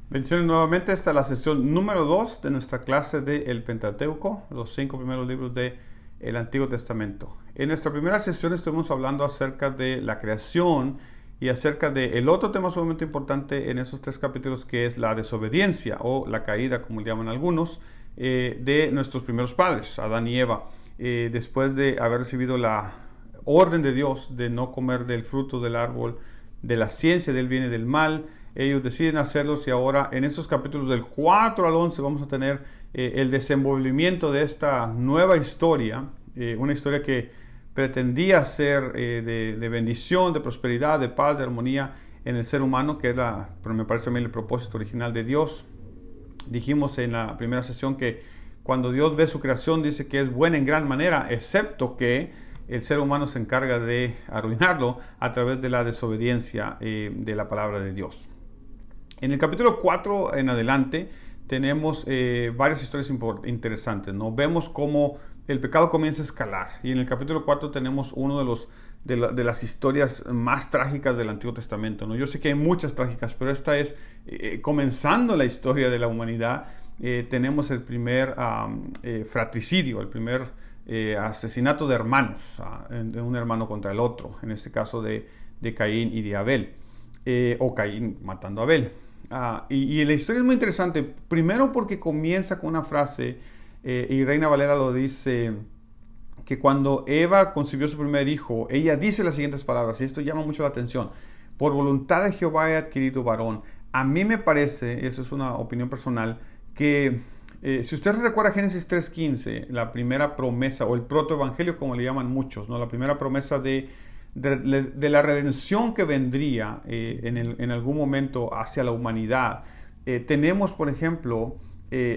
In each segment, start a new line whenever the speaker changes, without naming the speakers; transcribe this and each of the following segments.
Bendiciones nuevamente. Esta es la sesión número 2 de nuestra clase de El Pentateuco, los 5 primeros libros del Antiguo Testamento. En nuestra primera sesión estuvimos hablando acerca de la creación y acerca del otro tema sumamente importante en esos 3 capítulos, que es la desobediencia o la caída, como le llaman algunos, de nuestros primeros padres, Adán y Eva, después de haber recibido la orden de Dios de no comer del fruto del árbol de la ciencia del bien y del mal. Ellos deciden hacerlos, y ahora en estos capítulos del 4 al 11 vamos a tener el desenvolvimiento de esta nueva historia, una historia que pretendía ser de bendición, de prosperidad, de paz, de armonía en el ser humano, que es pero me parece a mí el propósito original de Dios. Dijimos en la primera sesión que cuando Dios ve su creación dice que es buena en gran manera, excepto que el ser humano se encarga de arruinarlo a través de la desobediencia de la palabra de Dios. En el capítulo 4 en adelante tenemos varias historias interesantes, ¿no? Vemos cómo el pecado comienza a escalar, y en el capítulo 4 tenemos uno de las historias más trágicas del Antiguo Testamento, ¿no? Yo sé que hay muchas trágicas, pero esta es comenzando la historia de la humanidad. Tenemos el primer fratricidio, el primer asesinato de hermanos, de un hermano contra el otro, en este caso de Caín y de Abel, o Caín matando a Abel. Y la historia es muy interesante, primero porque comienza con una frase, y Reina Valera lo dice, que cuando Eva concibió su primer hijo, ella dice las siguientes palabras, y esto llama mucho la atención: por voluntad de Jehová he adquirido varón. A mí me parece, eso es una opinión personal, que si usted recuerda Génesis 3:15, la primera promesa, o el protoevangelio como le llaman muchos, ¿no? La primera promesa de la redención que vendría en algún momento hacia la humanidad. Tenemos, por ejemplo,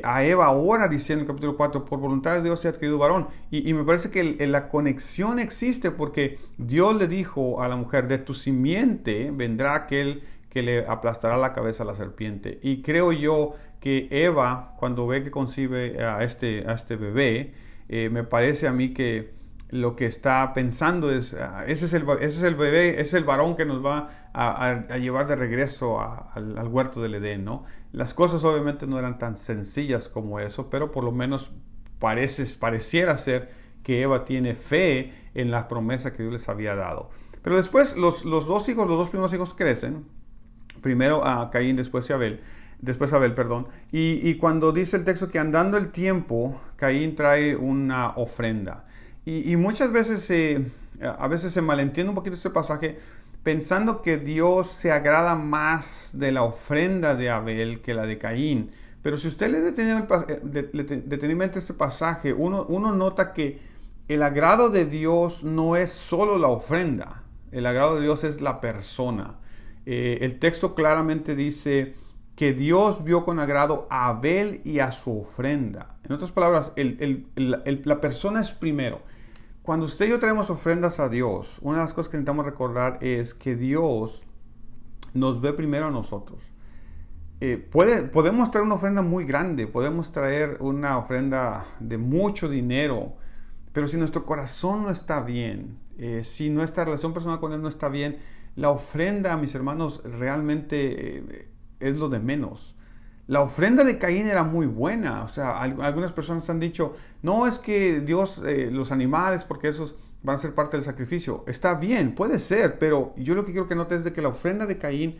a Eva ahora diciendo en el capítulo 4, por voluntad de Dios se ha adquirido varón. Y me parece que la conexión existe porque Dios le dijo a la mujer: de tu simiente vendrá aquel que le aplastará la cabeza a la serpiente. Y creo yo que Eva, cuando ve que concibe a este bebé, me parece a mí que lo que está pensando es, ese es el bebé, ese es el varón que nos va a llevar de regreso al huerto del Edén, ¿no? Las cosas obviamente no eran tan sencillas como eso, pero por lo menos pareciera ser que Eva tiene fe en la promesa que Dios les había dado. Pero después los dos primeros hijos crecen, primero a Caín, después Abel, perdón, y cuando dice el texto que andando el tiempo, Caín trae una ofrenda. Y muchas veces, a veces se malentiende un poquito este pasaje, pensando que Dios se agrada más de la ofrenda de Abel que la de Caín. Pero si usted lee detenidamente este pasaje, uno nota que el agrado de Dios no es solo la ofrenda, el agrado de Dios es la persona. El texto claramente dice que Dios vio con agrado a Abel y a su ofrenda. En otras palabras, la persona es primero. Cuando usted y yo traemos ofrendas a Dios, una de las cosas que necesitamos recordar es que Dios nos ve primero a nosotros. Podemos traer una ofrenda muy grande, podemos traer una ofrenda de mucho dinero, pero si nuestro corazón no está bien, si nuestra relación personal con Él no está bien, la ofrenda, mis hermanos, realmente es lo de menos. La ofrenda de Caín era muy buena. O sea, algunas personas han dicho, no, es que Dios, los animales, porque esos van a ser parte del sacrificio. Está bien, puede ser, pero yo lo que quiero que notes es de que la ofrenda de Caín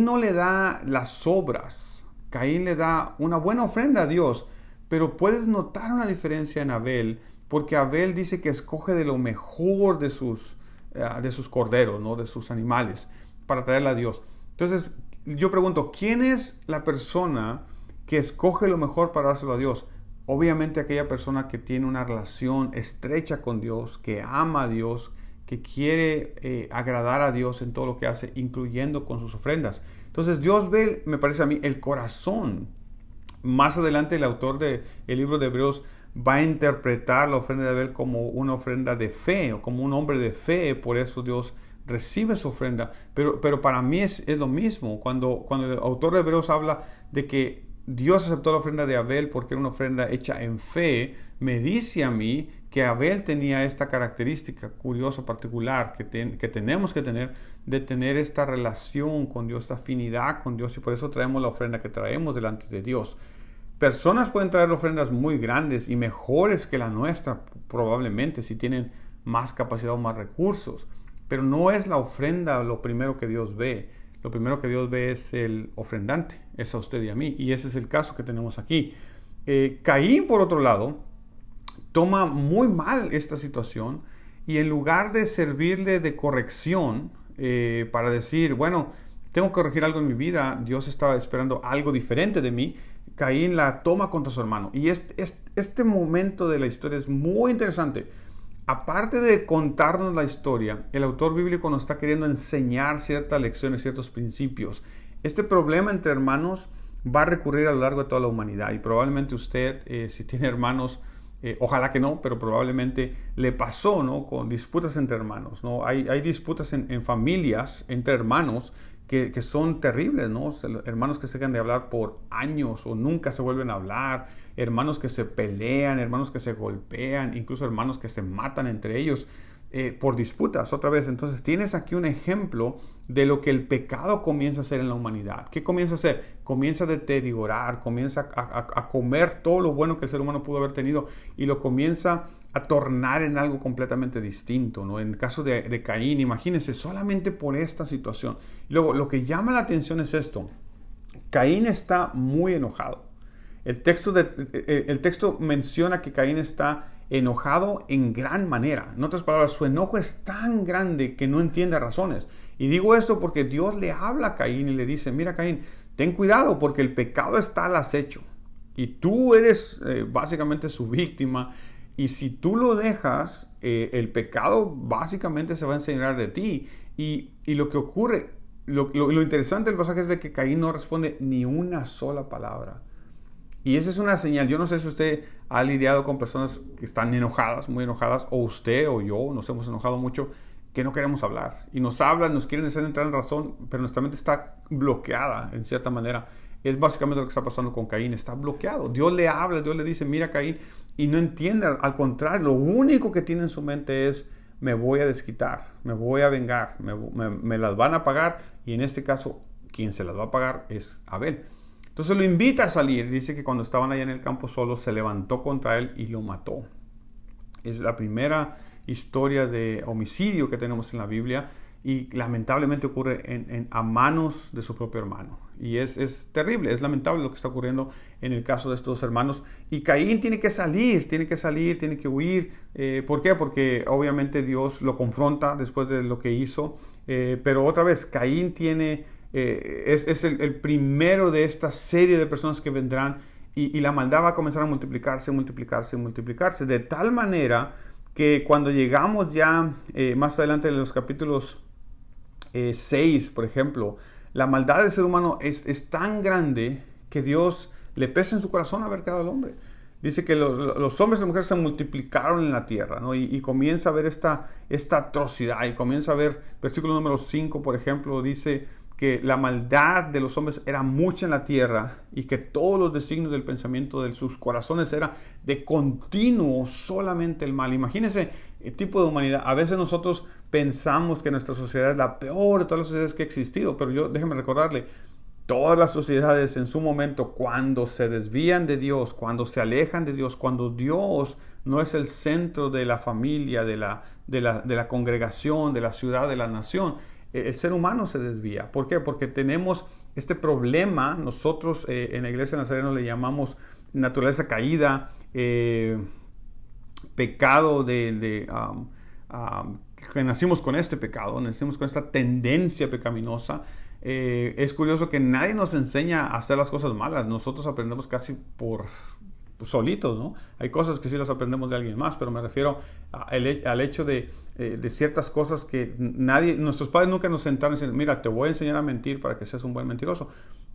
no le da las obras. Caín le da una buena ofrenda a Dios, pero puedes notar una diferencia en Abel, porque Abel dice que escoge de lo mejor de sus corderos, ¿no? De sus animales, para traerla a Dios. Entonces, yo pregunto, ¿quién es la persona que escoge lo mejor para dárselo a Dios? Obviamente aquella persona que tiene una relación estrecha con Dios, que ama a Dios, que quiere agradar a Dios en todo lo que hace, incluyendo con sus ofrendas. Entonces Dios ve, me parece a mí, el corazón. Más adelante el autor del libro de Hebreos va a interpretar la ofrenda de Abel como una ofrenda de fe, o como un hombre de fe. Por eso Dios recibe su ofrenda, pero para mí es lo mismo. Cuando el autor de Hebreos habla de que Dios aceptó la ofrenda de Abel porque era una ofrenda hecha en fe, me dice a mí que Abel tenía esta característica curiosa, particular, que tenemos que tener, de tener esta relación con Dios, esta afinidad con Dios, y por eso traemos la ofrenda que traemos delante de Dios. Personas pueden traer ofrendas muy grandes y mejores que la nuestra, probablemente, si tienen más capacidad o más recursos, pero no es la ofrenda lo primero que Dios ve. Lo primero que Dios ve es el ofrendante, es a usted y a mí, y ese es el caso que tenemos aquí. Caín, por otro lado, toma muy mal esta situación, y en lugar de servirle de corrección, para decir, bueno, tengo que corregir algo en mi vida, Dios estaba esperando algo diferente de mí, Caín la toma contra su hermano. Y este momento de la historia es muy interesante. Aparte de contarnos la historia, el autor bíblico nos está queriendo enseñar ciertas lecciones, ciertos principios. Este problema entre hermanos va a recurrir a lo largo de toda la humanidad, y probablemente usted, si tiene hermanos, ojalá que no, pero probablemente le pasó, ¿no? Con disputas entre hermanos, ¿no? Hay disputas en familias entre hermanos que son terribles, ¿no? Hermanos que se dejan de hablar por años o nunca se vuelven a hablar, hermanos que se pelean, hermanos que se golpean, incluso hermanos que se matan entre ellos por disputas. Otra vez, entonces tienes aquí un ejemplo de lo que el pecado comienza a hacer en la humanidad. ¿Qué comienza a hacer? Comienza a deteriorar, comienza a comer todo lo bueno que el ser humano pudo haber tenido, y lo comienza a tornar en algo completamente distinto, ¿no? En el caso de Caín, imagínense, solamente por esta situación. Luego, lo que llama la atención es esto. Caín está muy enojado. El texto menciona que Caín está enojado en gran manera. En otras palabras, su enojo es tan grande que no entiende razones. Y digo esto porque Dios le habla a Caín y le dice, mira Caín, ten cuidado porque el pecado está al acecho. Y tú eres básicamente su víctima. Y si tú lo dejas, el pecado básicamente se va a enseñar de ti. Y lo que ocurre, lo interesante del pasaje es de que Caín no responde ni una sola palabra. Y esa es una señal. Yo no sé si usted ha lidiado con personas que están enojadas, muy enojadas, o usted o yo nos hemos enojado mucho, que no queremos hablar. Y nos hablan, nos quieren hacer entrar en razón, pero nuestra mente está bloqueada en cierta manera. Es básicamente lo que está pasando con Caín, está bloqueado. Dios le habla, Dios le dice, mira Caín, y no entiende. Al contrario, lo único que tiene en su mente es, me voy a desquitar, me voy a vengar, me las van a pagar, y en este caso, quien se las va a pagar es Abel. Entonces lo invita a salir. Dice que cuando estaban allá en el campo solos, se levantó contra él y lo mató. Es la primera historia de homicidio que tenemos en la Biblia, y lamentablemente ocurre a manos de su propio hermano. Y es terrible, es lamentable lo que está ocurriendo en el caso de estos hermanos. Y Caín tiene que salir, tiene que huir. ¿Por qué? Porque obviamente Dios lo confronta después de lo que hizo. Pero otra vez, Caín es el primero de esta serie de personas que vendrán, y la maldad va a comenzar a multiplicarse, de tal manera que cuando llegamos ya más adelante en los capítulos 6, por ejemplo, la maldad del ser humano es tan grande que Dios le pesa en su corazón haber creado al hombre. Dice que los hombres y las mujeres se multiplicaron en la tierra, ¿no? Y comienza a ver esta atrocidad, y comienza a ver, versículo número 5, por ejemplo, dice que la maldad de los hombres era mucha en la tierra, y que todos los designios del pensamiento de sus corazones era de continuo solamente el mal. Imagínense el tipo de humanidad. A veces nosotros pensamos que nuestra sociedad es la peor de todas las sociedades que ha existido, pero déjeme recordarle, todas las sociedades en su momento, cuando se desvían de Dios, cuando se alejan de Dios, cuando Dios no es el centro de la familia, de la congregación, de la ciudad, de la nación, el ser humano se desvía. ¿Por qué? Porque tenemos este problema. Nosotros en la iglesia nazarena le llamamos naturaleza caída, pecado que nacimos con este pecado, nacimos con esta tendencia pecaminosa. Es curioso que nadie nos enseña a hacer las cosas malas. Nosotros aprendemos casi por solitos, ¿no? Hay cosas que sí las aprendemos de alguien más, pero me refiero al hecho de ciertas cosas que nuestros padres nunca nos sentaron y dijeron, mira, te voy a enseñar a mentir para que seas un buen mentiroso.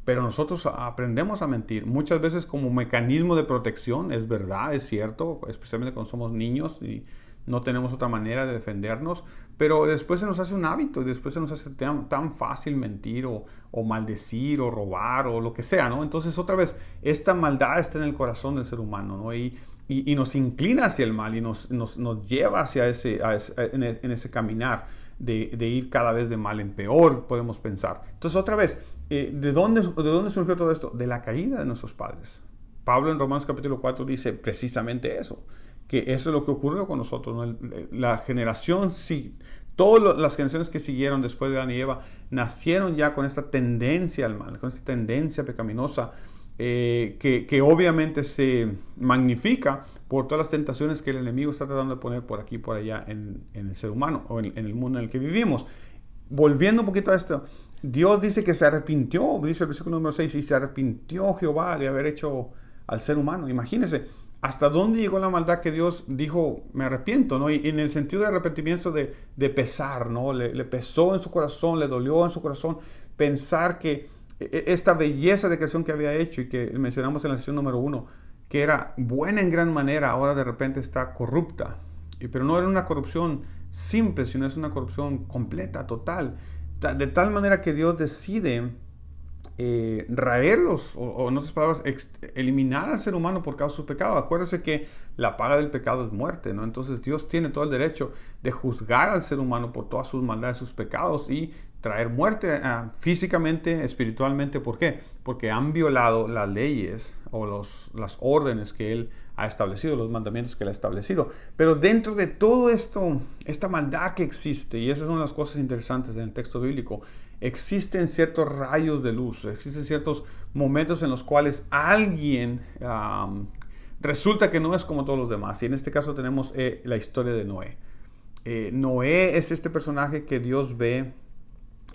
Pero nosotros aprendemos a mentir, muchas veces como mecanismo de protección. Es verdad, es cierto, especialmente cuando somos niños y no tenemos otra manera de defendernos, pero después se nos hace un hábito y después se nos hace tan fácil mentir o maldecir o robar o lo que sea, ¿no? Entonces otra vez, esta maldad está en el corazón del ser humano, ¿no? Y nos inclina hacia el mal y nos lleva hacia en ese caminar de ir cada vez de mal en peor, podemos pensar. Entonces otra vez, ¿de dónde surgió todo esto? De la caída de nuestros padres. Pablo en Romanos capítulo 4 dice precisamente eso, que eso es lo que ocurrió con nosotros, ¿no? La generación, sí, todas las generaciones que siguieron después de Adán y Eva nacieron ya con esta tendencia al mal, con esta tendencia pecaminosa, que obviamente se magnifica por todas las tentaciones que el enemigo está tratando de poner por aquí y por allá en el ser humano o en el mundo en el que vivimos. Volviendo un poquito a esto, Dios dice que se arrepintió, dice el versículo número 6, y se arrepintió Jehová de haber hecho al ser humano. Imagínense hasta dónde llegó la maldad que Dios dijo, me arrepiento, ¿no? Y en el sentido de arrepentimiento de pesar, ¿no? Le pesó en su corazón, le dolió en su corazón pensar que esta belleza de creación que había hecho y que mencionamos en la sesión número 1, que era buena en gran manera, ahora de repente está corrupta. Pero no era una corrupción simple, sino es una corrupción completa, total. De tal manera que Dios decide raerlos, o en otras palabras, eliminar al ser humano por causa de su pecado. Acuérdense que la paga del pecado es muerte, ¿no? Entonces Dios tiene todo el derecho de juzgar al ser humano por todas sus maldades, sus pecados y traer muerte físicamente, espiritualmente. ¿Por qué? Porque han violado las leyes o las órdenes que Él ha establecido, los mandamientos que Él ha establecido. Pero dentro de todo esto, esta maldad que existe, y esas son las cosas interesantes en el texto bíblico, existen ciertos rayos de luz, existen ciertos momentos en los cuales alguien resulta que no es como todos los demás. Y en este caso tenemos la historia de Noé. Noé es este personaje que Dios ve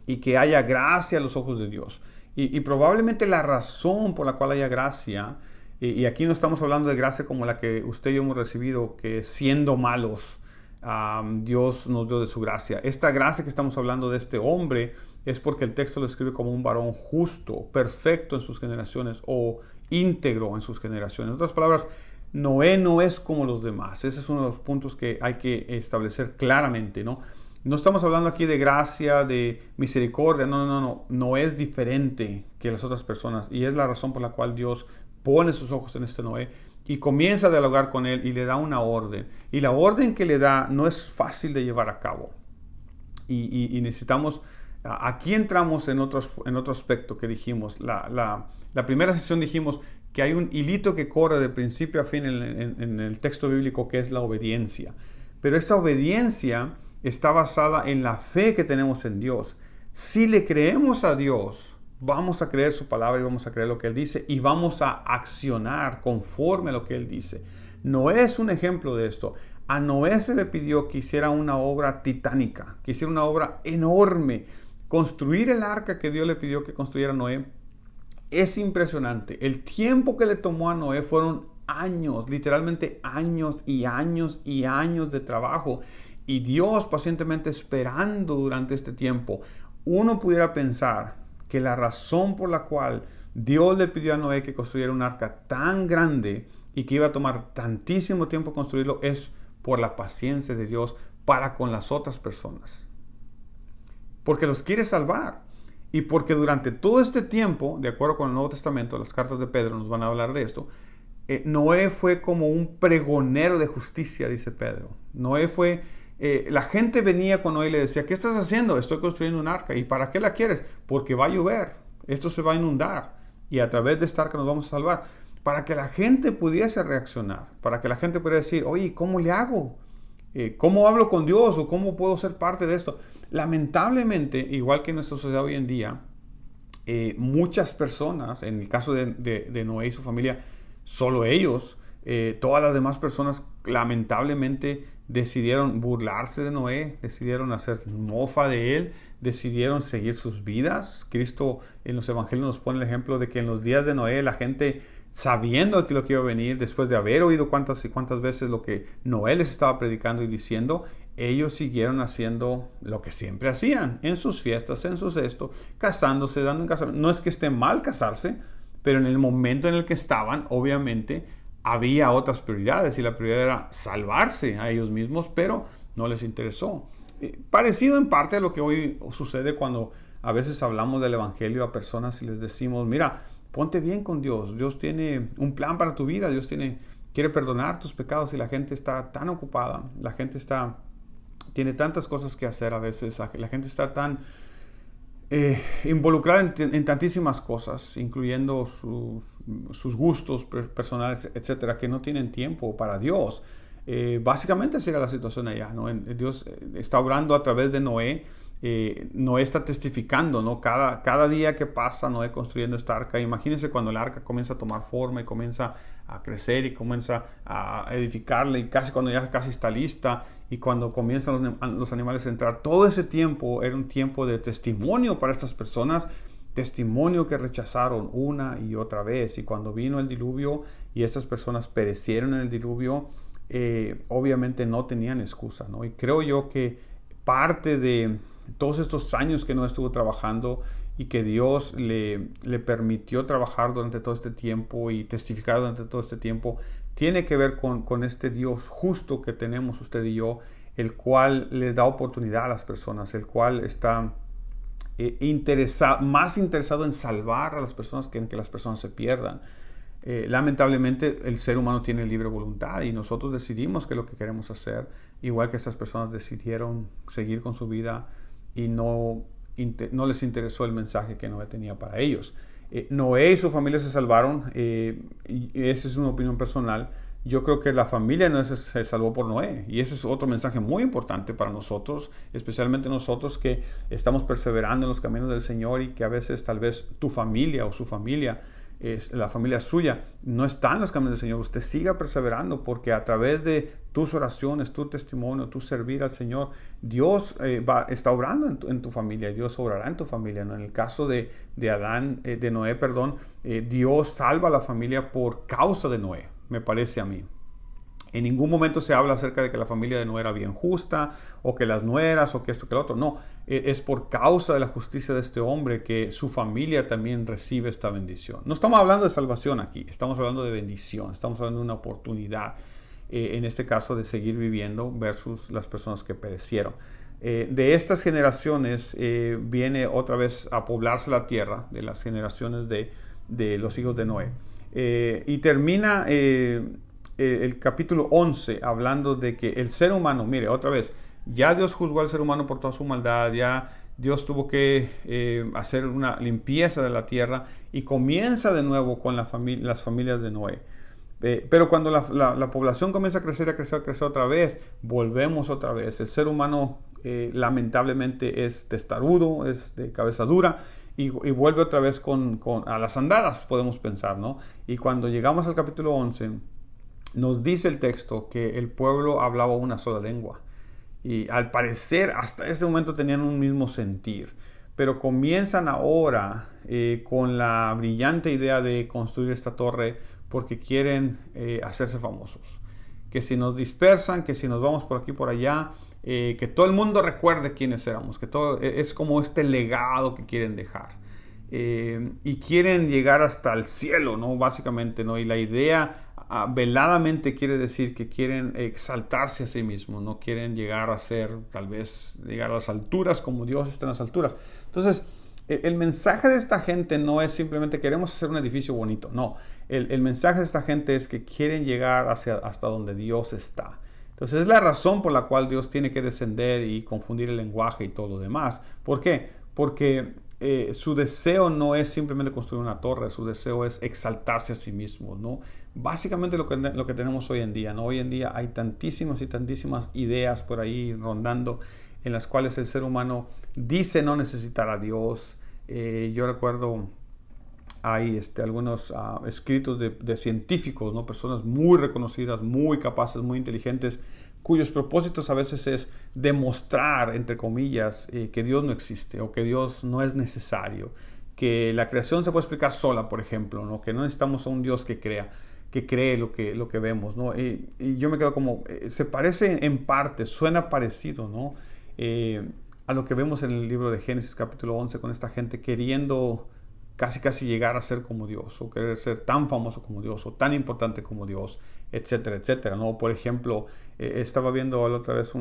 y que haya gracia a los ojos de Dios. Y probablemente la razón por la cual haya gracia, y aquí no estamos hablando de gracia como la que usted y yo hemos recibido, que siendo malos, Dios nos dio de su gracia. Esta gracia que estamos hablando de este hombre es porque el texto lo escribe como un varón justo, perfecto en sus generaciones o íntegro en sus generaciones. En otras palabras, Noé no es como los demás. Ese es uno de los puntos que hay que establecer claramente, ¿no? No estamos hablando aquí de gracia, de misericordia. No. No es diferente que las otras personas. Y es la razón por la cual Dios pone sus ojos en este Noé y comienza a dialogar con él y le da una orden. Y la orden que le da no es fácil de llevar a cabo. Y necesitamos... Aquí entramos en otro aspecto que dijimos. La primera sesión dijimos que hay un hilito que corre de principio a fin en el texto bíblico, que es la obediencia. Pero esta obediencia está basada en la fe que tenemos en Dios. Si le creemos a Dios, vamos a creer su palabra y vamos a creer lo que Él dice y vamos a accionar conforme a lo que Él dice. Noé es un ejemplo de esto. A Noé se le pidió que hiciera una obra titánica, que hiciera una obra enorme. Construir el arca que Dios le pidió que construyera Noé es impresionante. El tiempo que le tomó a Noé fueron años, literalmente años y años y años de trabajo. Y Dios pacientemente esperando durante este tiempo. Uno pudiera pensar que la razón por la cual Dios le pidió a Noé que construyera un arca tan grande y que iba a tomar tantísimo tiempo construirlo es por la paciencia de Dios para con las otras personas. Porque los quiere salvar. Y porque durante todo este tiempo, de acuerdo con el Nuevo Testamento, las cartas de Pedro nos van a hablar de esto, Noé fue como un pregonero de justicia, dice Pedro. Noé fue... la gente venía con Noé y le decía, ¿qué estás haciendo? Estoy construyendo un arca. ¿Y para qué la quieres? Porque va a llover, esto se va a inundar y a través de esta arca nos vamos a salvar. Para que la gente pudiese reaccionar, para que la gente pudiera decir, oye, ¿cómo le hago? ¿Cómo hablo con Dios? ¿O cómo puedo ser parte de esto? Lamentablemente, igual que en nuestra sociedad hoy en día, muchas personas, en el caso de Noé y su familia, solo ellos, todas las demás personas lamentablemente decidieron burlarse de Noé, decidieron hacer mofa de él, decidieron seguir sus vidas. Cristo en los evangelios nos pone el ejemplo de que en los días de Noé la gente, sabiendo que lo que iba a venir, después de haber oído cuántas y cuántas veces lo que Noé les estaba predicando y diciendo, ellos siguieron haciendo lo que siempre hacían, en sus fiestas, en sus casándose, dando en casamiento. No es que esté mal casarse, pero en el momento en el que estaban, obviamente, había otras prioridades y la prioridad era salvarse a ellos mismos, pero no les interesó. Parecido en parte a lo que hoy sucede cuando a veces hablamos del evangelio a personas y les decimos, mira, ponte bien con Dios, Dios tiene un plan para tu vida, quiere perdonar tus pecados, y la gente está tan ocupada, la gente tiene tantas cosas que hacer a veces, la gente está tan involucrada en tantísimas cosas, incluyendo sus gustos personales, etcétera, que no tienen tiempo para Dios. Básicamente esa era la situación allá, ¿no? Dios está obrando a través de Noé. Noé está testificando, ¿no? Cada día que pasa, Noé construyendo esta arca. Imagínense cuando el arca comienza a tomar forma y comienza a crecer y comienza a edificarla, y cuando ya casi está lista, y cuando comienzan los animales a entrar. Todo ese tiempo era un tiempo de testimonio para estas personas, testimonio que rechazaron una y otra vez. Y cuando vino el diluvio y estas personas perecieron en el diluvio, obviamente no tenían excusa, ¿no? Y creo yo que parte de todos estos años que no estuvo trabajando y que Dios le permitió trabajar durante todo este tiempo y testificar durante todo este tiempo, tiene que ver con este Dios justo que tenemos usted y yo, el cual le da oportunidad a las personas, el cual está más interesado en salvar a las personas que en que las personas se pierdan. Lamentablemente el ser humano tiene libre voluntad y nosotros decidimos qué es lo que queremos hacer, igual que estas personas decidieron seguir con su vida y no les interesó el mensaje que Noé tenía para ellos. Noé y su familia se salvaron, y esa es una opinión personal. Yo creo que la familia de Noé se salvó por Noé, y ese es otro mensaje muy importante para nosotros, especialmente nosotros que estamos perseverando en los caminos del Señor, y que a veces tal vez tu familia o su familia, la familia suya, no está en los caminos del Señor. Usted siga perseverando, porque a través de tus oraciones, tu testimonio, tu servir al Señor, Dios está obrando en tu familia, Dios obrará en tu familia, ¿no? En el caso de Noé, Dios salva a la familia por causa de Noé, me parece a mí. En ningún momento se habla acerca de que la familia de Noé era bien justa, o que las nueras, o que esto, que lo otro. No, es por causa de la justicia de este hombre que su familia también recibe esta bendición. No estamos hablando de salvación aquí, estamos hablando de bendición, estamos hablando de una oportunidad, en este caso de seguir viviendo versus las personas que perecieron. De estas generaciones viene otra vez a poblarse la tierra, de las generaciones de los hijos de Noé. Y termina el capítulo 11 hablando de que el ser humano, mire, otra vez, ya Dios juzgó al ser humano por toda su maldad, ya Dios tuvo que hacer una limpieza de la tierra, y comienza de nuevo con las familias de Noé. Pero cuando la población comienza a crecer otra vez, volvemos otra vez. El ser humano lamentablemente es testarudo, es de cabeza dura, y vuelve otra vez a las andadas, podemos pensar, ¿no? Y cuando llegamos al capítulo 11, nos dice el texto que el pueblo hablaba una sola lengua. Y al parecer hasta ese momento tenían un mismo sentir. Pero comienzan ahora con la brillante idea de construir esta torre porque quieren hacerse famosos. Que si nos dispersan, que si nos vamos por aquí por allá, que todo el mundo recuerde quiénes éramos. Que todo es como este legado que quieren dejar. Y quieren llegar hasta el cielo, ¿no? Básicamente, ¿no? Y la idea veladamente quiere decir que quieren exaltarse a sí mismos, no quieren llegar a ser, tal vez, llegar a las alturas como Dios está en las alturas. Entonces, el mensaje de esta gente no es simplemente queremos hacer un edificio bonito, no. El mensaje de esta gente es que quieren llegar hasta donde Dios está. Entonces, es la razón por la cual Dios tiene que descender y confundir el lenguaje y todo lo demás. ¿Por qué? Porque su deseo no es simplemente construir una torre, su deseo es exaltarse a sí mismo, ¿no? Básicamente lo que tenemos hoy en día, ¿no? Hoy en día hay tantísimas y tantísimas ideas por ahí rondando, en las cuales el ser humano dice no necesitar a Dios. Yo recuerdo, hay algunos escritos de científicos, ¿no? Personas muy reconocidas, muy capaces, muy inteligentes, cuyos propósitos a veces es demostrar, entre comillas, que Dios no existe, o que Dios no es necesario, que la creación se puede explicar sola, por ejemplo, ¿no? Que no necesitamos a un Dios que cree lo que vemos, ¿no? Y yo me quedo como, se parece en parte, suena parecido, ¿no? A lo que vemos en el libro de Génesis capítulo 11, con esta gente queriendo casi llegar a ser como Dios, o querer ser tan famoso como Dios, o tan importante como Dios, etcétera, etcétera, ¿no? Por ejemplo, estaba viendo la otra vez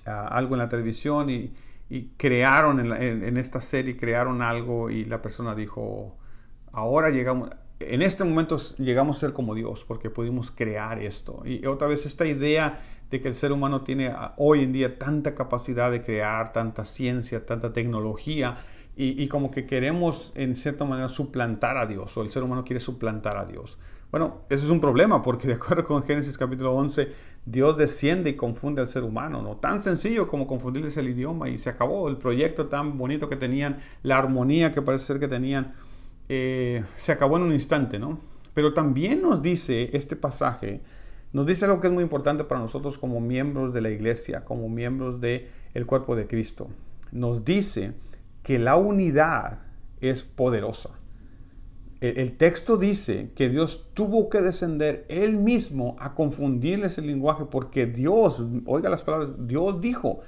algo en la televisión y crearon en esta serie, crearon algo y la persona dijo, ahora llegamos, en este momento llegamos a ser como Dios porque pudimos crear esto. Y otra vez esta idea de que el ser humano tiene hoy en día tanta capacidad de crear, tanta ciencia, tanta tecnología, y como que queremos en cierta manera suplantar a Dios, o el ser humano quiere suplantar a Dios. Bueno, eso es un problema porque de acuerdo con Génesis capítulo 11, Dios desciende y confunde al ser humano, ¿no? Tan sencillo como confundirles el idioma y se acabó el proyecto tan bonito que tenían, la armonía que parece ser que tenían, se acabó en un instante, ¿no? Pero también nos dice este pasaje, nos dice algo que es muy importante para nosotros como miembros de la iglesia, como miembros del cuerpo de Cristo. Nos dice que la unidad es poderosa. El texto dice que Dios tuvo que descender Él mismo a confundirles el lenguaje porque Dios, oiga las palabras, Dios dijo,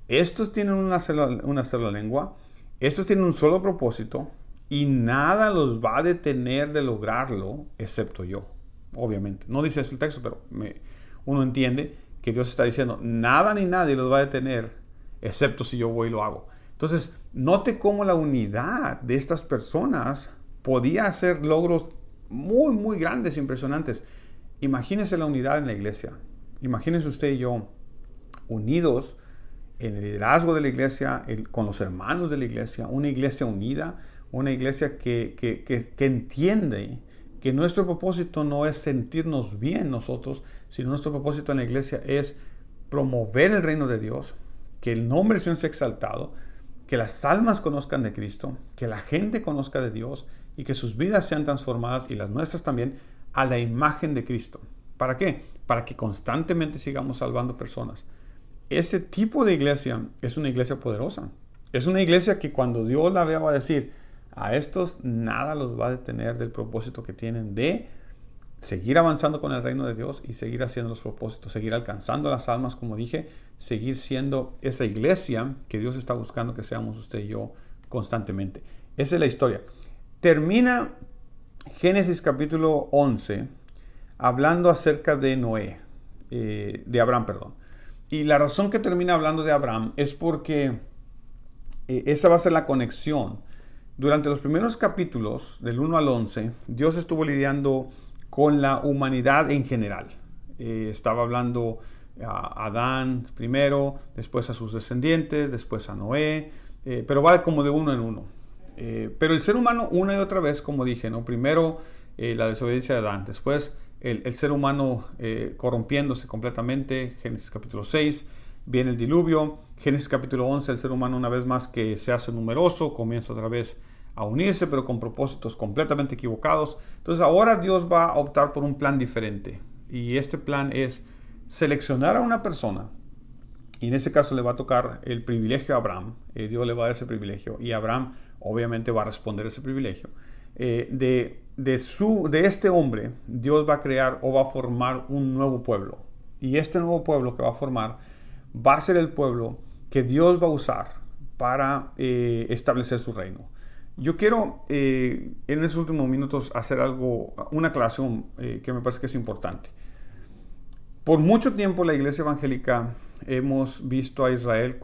estos tienen una sola lengua, estos tienen un solo propósito y nada los va a detener de lograrlo excepto yo. Obviamente, no dice eso el texto, pero uno entiende que Dios está diciendo, nada ni nadie los va a detener excepto si yo voy y lo hago. Entonces, note cómo la unidad de estas personas podía hacer logros muy, muy grandes, impresionantes. Imagínense la unidad en la iglesia. Imagínense usted y yo unidos en el liderazgo de la iglesia, con los hermanos de la iglesia, una iglesia unida, una iglesia que entiende que nuestro propósito no es sentirnos bien nosotros, sino nuestro propósito en la iglesia es promover el reino de Dios, que el nombre del Señor sea exaltado, que las almas conozcan de Cristo, que la gente conozca de Dios y que sus vidas sean transformadas y las nuestras también a la imagen de Cristo. ¿Para qué? Para que constantemente sigamos salvando personas. Ese tipo de iglesia es una iglesia poderosa. Es una iglesia que cuando Dios la vea va a decir, a estos nada los va a detener del propósito que tienen de seguir avanzando con el reino de Dios y seguir haciendo los propósitos, seguir alcanzando las almas, como dije, seguir siendo esa iglesia que Dios está buscando que seamos usted y yo constantemente. Esa es la historia. Termina Génesis capítulo 11 hablando acerca de de Abraham, perdón. Y la razón que termina hablando de Abraham es porque esa va a ser la conexión. Durante los primeros capítulos, del 1 al 11, Dios estuvo lidiando con la humanidad en general. Estaba hablando a Adán primero, después a sus descendientes, después a Noé, pero va como de uno en uno. Pero el ser humano una y otra vez, como dije, ¿no? Primero la desobediencia de Adán, después el ser humano corrompiéndose completamente, Génesis capítulo 6, viene el diluvio, Génesis capítulo 11, el ser humano una vez más que se hace numeroso, comienza otra vez a unirse, pero con propósitos completamente equivocados. Entonces ahora Dios va a optar por un plan diferente. Y este plan es seleccionar a una persona. Y en ese caso le va a tocar el privilegio a Abraham. Dios le va a dar ese privilegio. Y Abraham obviamente va a responder ese privilegio. De este hombre, Dios va a crear o va a formar un nuevo pueblo. Y este nuevo pueblo que va a formar va a ser el pueblo que Dios va a usar para establecer su reino. Yo quiero en estos últimos minutos hacer una aclaración que me parece que es importante. Por mucho tiempo la iglesia evangélica hemos visto a Israel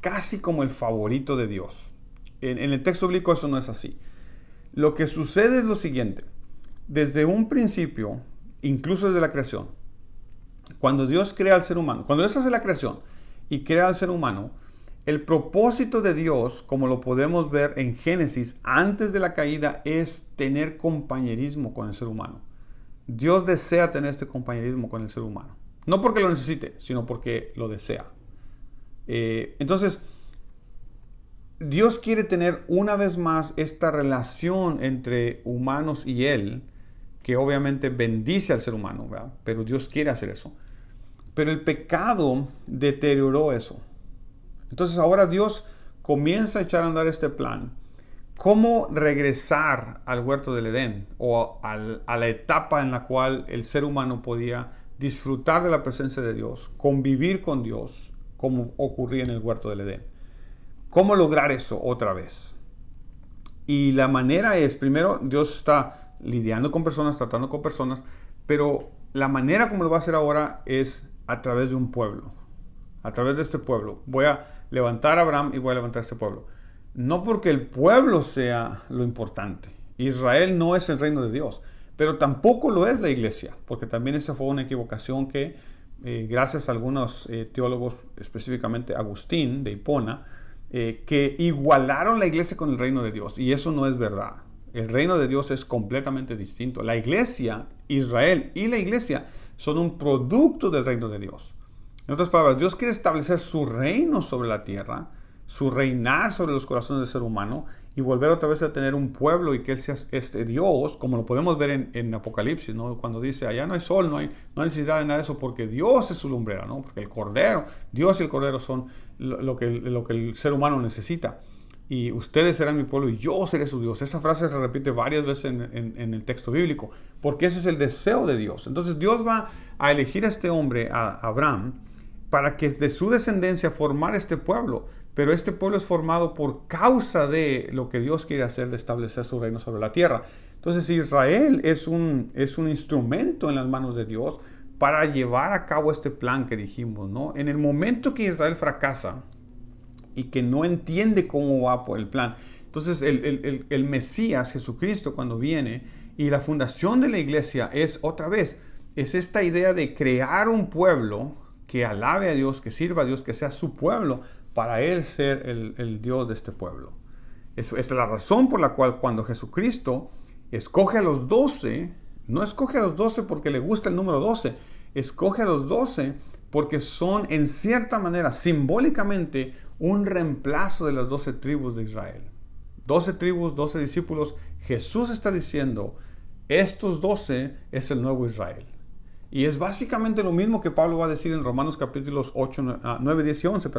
casi como el favorito de Dios. En el texto bíblico eso no es así. Lo que sucede es lo siguiente. Desde un principio, incluso desde la creación, cuando Dios crea al ser humano, cuando Dios hace la creación y crea al ser humano, el propósito de Dios, como lo podemos ver en Génesis, antes de la caída, es tener compañerismo con el ser humano. Dios desea tener este compañerismo con el ser humano. No porque lo necesite, sino porque lo desea. Entonces, Dios quiere tener una vez más esta relación entre humanos y Él, que obviamente bendice al ser humano, ¿verdad? Pero Dios quiere hacer eso. Pero el pecado deterioró eso. Entonces ahora Dios comienza a echar a andar este plan. ¿Cómo regresar al huerto del Edén o a la etapa en la cual el ser humano podía disfrutar de la presencia de Dios, convivir con Dios, como ocurría en el huerto del Edén? ¿Cómo lograr eso otra vez? Y la manera es, primero, Dios está lidiando con personas, tratando con personas, pero la manera como lo va a hacer ahora es a través de un pueblo. A través de este pueblo. Voy a levantar a Abraham y voy a levantar a este pueblo. No porque el pueblo sea lo importante. Israel no es el reino de Dios, pero tampoco lo es la iglesia, porque también esa fue una equivocación que, gracias a algunos teólogos, específicamente Agustín de Hipona, que igualaron la iglesia con el reino de Dios, y eso no es verdad. El reino de Dios es completamente distinto. La iglesia, Israel y la iglesia son un producto del reino de Dios. En otras palabras, Dios quiere establecer su reino sobre la tierra, su reinar sobre los corazones del ser humano y volver otra vez a tener un pueblo y que Él sea este Dios, como lo podemos ver en Apocalipsis, ¿no? Cuando dice, allá no hay sol, no hay necesidad de nada de eso porque Dios es su lumbrera, ¿no? Porque el Cordero, Dios y el Cordero son lo que el ser humano necesita. Y ustedes serán mi pueblo y yo seré su Dios. Esa frase se repite varias veces en el texto bíblico, porque ese es el deseo de Dios. Entonces Dios va a elegir a este hombre, a Abraham, para que de su descendencia formar este pueblo. Pero este pueblo es formado por causa de lo que Dios quiere hacer, de establecer su reino sobre la tierra. Entonces Israel es un instrumento en las manos de Dios para llevar a cabo este plan que dijimos, ¿no? En el momento que Israel fracasa y que no entiende cómo va por el plan, entonces el Mesías, Jesucristo, cuando viene, y la fundación de la iglesia es otra vez, es esta idea de crear un pueblo que alabe a Dios, que sirva a Dios, que sea su pueblo, para Él ser el Dios de este pueblo. Esa es la razón por la cual cuando Jesucristo escoge a los 12, no escoge a los 12 porque le gusta el número 12, escoge a los 12 porque son en cierta manera, simbólicamente, un reemplazo de las 12 tribus de Israel. 12 tribus, 12 discípulos. Jesús está diciendo, estos 12 es el nuevo Israel. Y es básicamente lo mismo que Pablo va a decir en Romanos capítulos 9, 10 y 11,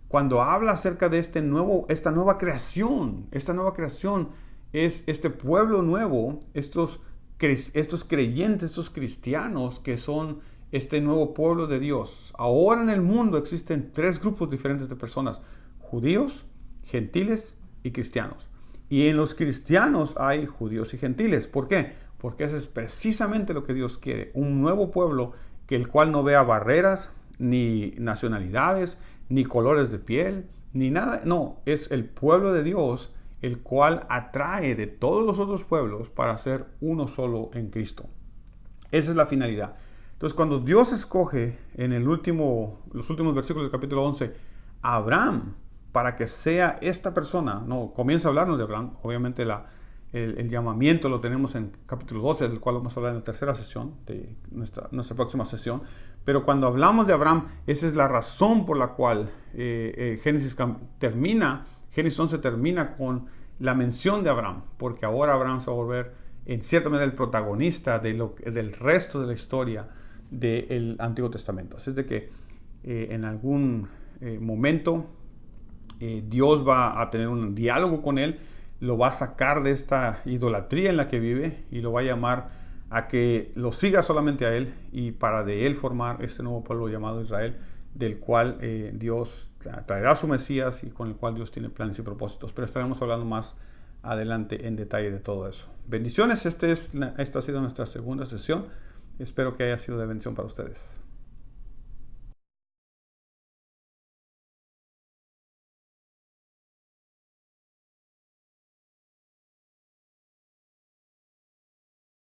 cuando habla acerca de esta nueva creación. Esta nueva creación es este pueblo nuevo, estos creyentes, estos cristianos que son este nuevo pueblo de Dios. Ahora en el mundo existen 3 grupos diferentes de personas: judíos, gentiles y cristianos. Y en los cristianos hay judíos y gentiles. ¿Por qué? Porque eso es precisamente lo que Dios quiere. Un nuevo pueblo que el cual no vea barreras, ni nacionalidades, ni colores de piel, ni nada. No, es el pueblo de Dios el cual atrae de todos los otros pueblos para ser uno solo en Cristo. Esa es la finalidad. Entonces, cuando Dios escoge en los últimos versículos del capítulo 11 a Abraham para que sea esta persona, no comienza a hablarnos de Abraham, obviamente el llamamiento lo tenemos en capítulo 12, del cual vamos a hablar en la tercera sesión de nuestra próxima sesión. Pero cuando hablamos de Abraham, esa es la razón por la cual Génesis 11 termina con la mención de Abraham, porque ahora Abraham se va a volver en cierta manera el protagonista del resto de la historia del Antiguo Testamento. Así es de que en algún momento Dios va a tener un diálogo con él, lo va a sacar de esta idolatría en la que vive y lo va a llamar a que lo siga solamente a él y para de él formar este nuevo pueblo llamado Israel, del cual Dios traerá a su Mesías y con el cual Dios tiene planes y propósitos. Pero estaremos hablando más adelante en detalle de todo eso. Bendiciones, esta ha sido nuestra segunda sesión. Espero que haya sido de bendición para ustedes.